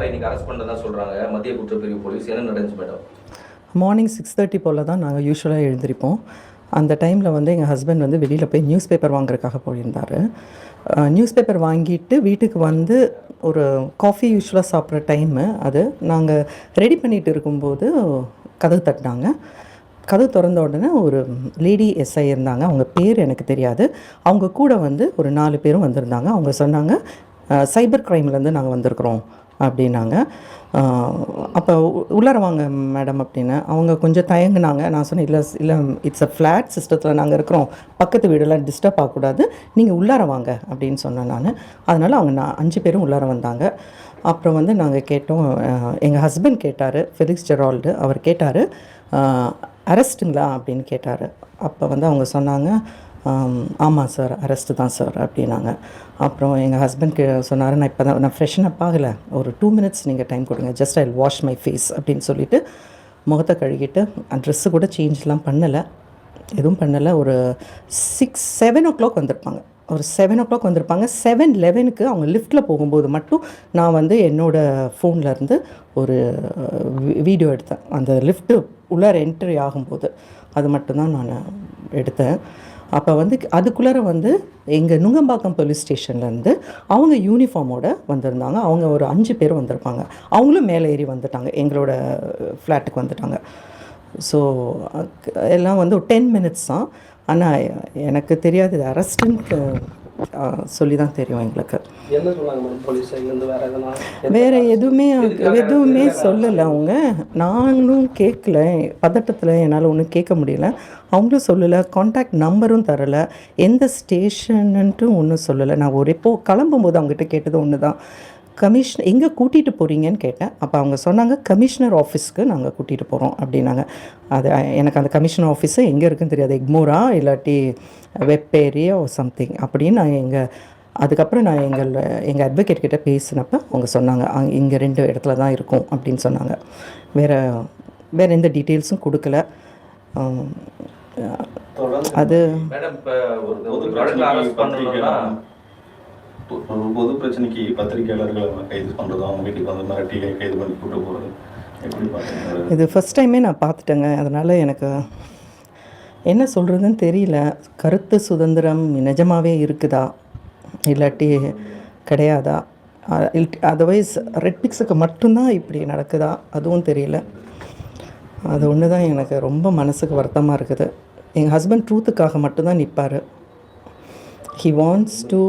Sir இன்னைக்கு arrest பண்ணுறதா சொல்கிறாங்க மத்திய குற்றப்பிரிவு போலீஸ். என்ன நடந்துச்சு மேடம்? மார்னிங் 6:30 போல் தான் நாங்கள் யூஸ்வலாக எழுந்திருப்போம். அந்த டைமில் வந்து எங்கள் ஹஸ்பண்ட் வந்து வெளியில் போய் நியூஸ் பேப்பர் வாங்குறதுக்காக போயிருந்தார். நியூஸ் பேப்பர் வாங்கிட்டு வீட்டுக்கு வந்து ஒரு காஃபி யூஸ்வலாக சாப்பிட்ற டைமு அது. நாங்கள் ரெடி பண்ணிகிட்டு இருக்கும்போது கதவு தட்டினாங்க. கதவு திறந்த உடனே ஒரு லேடி எஸ்ஐ இருந்தாங்க. அவங்க பேர் எனக்கு தெரியாது. அவங்க கூட வந்து ஒரு 4 பேரும் வந்திருந்தாங்க. அவங்க சொன்னாங்க சைபர் க்ரைம்லேருந்து நாங்கள் வந்திருக்கிறோம் அப்படின்னாங்க. அப்போ உள்ளார வாங்க மேடம் அப்படின்னு. அவங்க கொஞ்சம் தயங்குனாங்க. நான் சொன்னேன், இல்லை இட்ஸ் அ ஃப்ளாட் சிஸ்டத்தில் நாங்கள் இருக்கிறோம், பக்கத்து வீடெல்லாம் டிஸ்டர்ப் ஆகக்கூடாது, நீங்கள் உள்ளார வாங்க அப்படின்னு சொன்னேன் நான். அதனால் அவங்க 5 பேரும் உள்ளார வந்தாங்க. அப்புறம் வந்து நாங்கள் கேட்டோம். எங்கள் ஹஸ்பண்ட் கேட்டார், ஃபெலிக்ஸ் ஜெரால்டு. அவர் கேட்டார் அரெஸ்ட்டுங்களா அப்படின்னு கேட்டார். அப்போ வந்து அவங்க சொன்னாங்க ஆமாம் சார், அரெஸ்ட்டு தான் சார் அப்படின்னாங்க. அப்புறம் எங்கள் ஹஸ்பண்ட் சொன்னார், நான் ஃப்ரெஷன் அப் ஆகலை, ஒரு 2 மினிட்ஸ் நீங்கள் டைம் கொடுங்க, just I wash my face அப்படின்னு சொல்லிவிட்டு முகத்தை கழுகிட்டு ட்ரெஸ்ஸு கூட சேஞ்செலாம் பண்ணலை, எதுவும் பண்ணலை. ஒரு 7 o'clock வந்திருப்பாங்க. ஒரு 7 o'clock வந்திருப்பாங்க. 7:11 அவங்க லிஃப்ட்டில் போகும்போது மட்டும் நான் வந்து என்னோடய ஃபோன்லேருந்து ஒரு வீடியோ எடுத்தேன். அந்த லிஃப்ட்டு உள்ளார என்ட்ரி ஆகும்போது அது மட்டும்தான் நான் எடுத்தேன். அப்போ வந்து அதுக்குள்ளார வந்து எங்கள் நுங்கம்பாக்கம் போலீஸ் ஸ்டேஷன்லேருந்து அவங்க யூனிஃபார்மோடு வந்திருந்தாங்க. அவங்க ஒரு 5 பேர் வந்திருப்பாங்க. அவங்களும் மேலே ஏறி வந்துட்டாங்க, எங்களோட ஃப்ளாட்டுக்கு வந்துட்டாங்க. ஸோ எல்லாம் வந்து ஒரு 10 மினிட்ஸ் தான். ஆனால் எனக்கு தெரியாது, இது அரெஸ்ட்டுன்னு சொல்லி தான் தெரியும் எங்களுக்கு. வேறு எதுவுமே சொல்லலை அவங்க. நானும் கேட்கல, பதட்டத்தில் என்னால் ஒன்றும் கேட்க முடியல. அவங்களும் சொல்லலை, கான்டாக்ட் நம்பரும் தரலை, எந்த ஸ்டேஷன்ன்ட்டு ஒன்றும் சொல்லலை. நான் கிளம்பும்போது அவங்ககிட்ட கேட்டது ஒன்று தான், எங்கே கூட்டிகிட்டு போகிறீங்கன்னு கேட்டேன். அப்போ அவங்க சொன்னாங்க கமிஷனர் ஆஃபீஸ்க்கு நாங்கள் கூட்டிகிட்டு போகிறோம் அப்படின்னாங்க. அது எனக்கு அந்த கமிஷனர் ஆஃபீஸு எங்கே இருக்குன்னு தெரியாது, எக்மோரா இல்லாட்டி வெப் ஏரியா சம்திங் அப்படின்னு அதுக்கப்புறம் நான் எங்கள் அட்வொகேட் கிட்டே பேசினப்போ அவங்க சொன்னாங்க இங்கே 2 இடத்துல தான் இருக்கும் அப்படின்னு சொன்னாங்க. வேறு எந்த டீட்டெயில்ஸும் கொடுக்கல. அது பொது பிரச்சனைக்கு பத்திரிகையாளர்களை கைது பண்ணுறதும் அவங்க வீட்டுக்கு வந்து மிரட்டி கைது பண்ணி கூட்டு போகிறது எப்படி பார்த்தீங்க? இது ஃபஸ்ட் டைமே நான் பார்த்துட்டேங்க. அதனால் எனக்கு என்ன சொல்கிறதுன்னு தெரியல. கருத்து சுதந்திரம் நிஜமாகவே இருக்குதா இல்லாட்டி கிடையாதா? அதர்வைஸ் ரெட் பிக்ஸுக்கு மட்டும்தான் இப்படி நடக்குதா அதுவும் தெரியல. அது ஒன்று தான் எனக்கு ரொம்ப மனசுக்கு வருத்தமாக இருக்குது. எங்கள் ஹஸ்பண்ட் ட்ரூத்துக்காக மட்டும்தான் நிற்பார். He wants to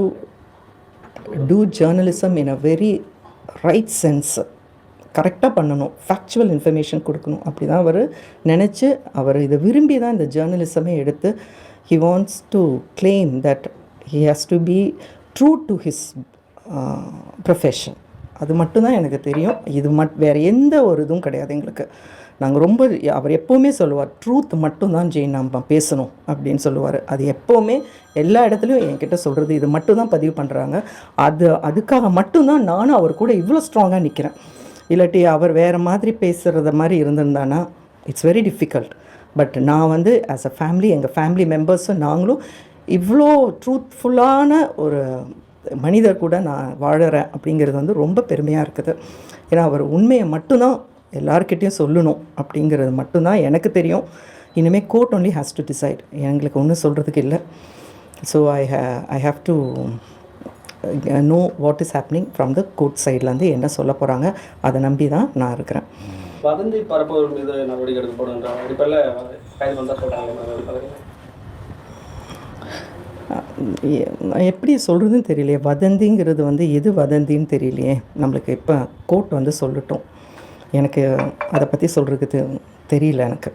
do journalism in a very right sense. கரெக்டாக பண்ணணும், ஃபேக்சுவல் இன்ஃபர்மேஷன் கொடுக்கணும், அப்படி தான் அவர் இதை விரும்பி தான் இந்த ஜேர்னலிசமே எடுத்து he wants to claim that he has to be true to his profession. அது மட்டும்தான் எனக்கு தெரியும். இது வேறு எந்த ஒரு இதுவும் கிடையாது எங்களுக்கு. அவர் எப்போவுமே சொல்லுவார், ட்ரூத் மட்டும்தான் ஜெயின் நம்ம பேசணும் அப்படின்னு சொல்லுவார். அது எப்போவுமே எல்லா இடத்துலையும் என்கிட்ட சொல்கிறது இது மட்டும்தான் பதிவு பண்ணுறாங்க. அதுக்காக மட்டும்தான் நானும் அவர் கூட இவ்வளோ ஸ்ட்ராங்காக நிற்கிறேன். இல்லாட்டி அவர் வேறு மாதிரி பேசுகிறத மாதிரி இருந்திருந்தானா இட்ஸ் வெரி டிஃபிகல்ட். பட் நான் வந்து ஆஸ் அ ஃபேமிலி, எங்கள் ஃபேமிலி மெம்பர்ஸும் நாங்களும் இவ்வளோ ட்ரூத்ஃபுல்லான ஒரு மனிதர் கூட நான் வாழறேன் அப்படிங்கிறது வந்து ரொம்ப பெருமையாக இருக்குது. ஏன்னா அவர் உண்மையை மட்டும்தான் எல்லாருக்கிட்டேயும் சொல்லணும் அப்படிங்கிறது மட்டும்தான் எனக்கு தெரியும். இனிமேல் court only has to decide. எங்களுக்கு ஒன்றும் சொல்கிறதுக்கு இல்லை. So I have to know what is happening from the court சைட்லேருந்து என்ன சொல்ல போகிறாங்க, அதை நம்பி தான் நான் இருக்கிறேன். வதந்தி பரப்புவர் மீது நடவடிக்கை எடுக்கப்படுன்ற அடிப்படையில் கைது பண்ண சொல்கிறாங்க. எப்படி சொல்கிறதுன்னு தெரியலையே. வதந்திங்கிறது வந்து எது வதந்தின்னு தெரியலையே நம்மளுக்கு. இப்போ கோர்ட் வந்து சொல்லட்டும், எனக்கு அதை பற்றி சொல்கிறதுக்கு தெரியல எனக்கு.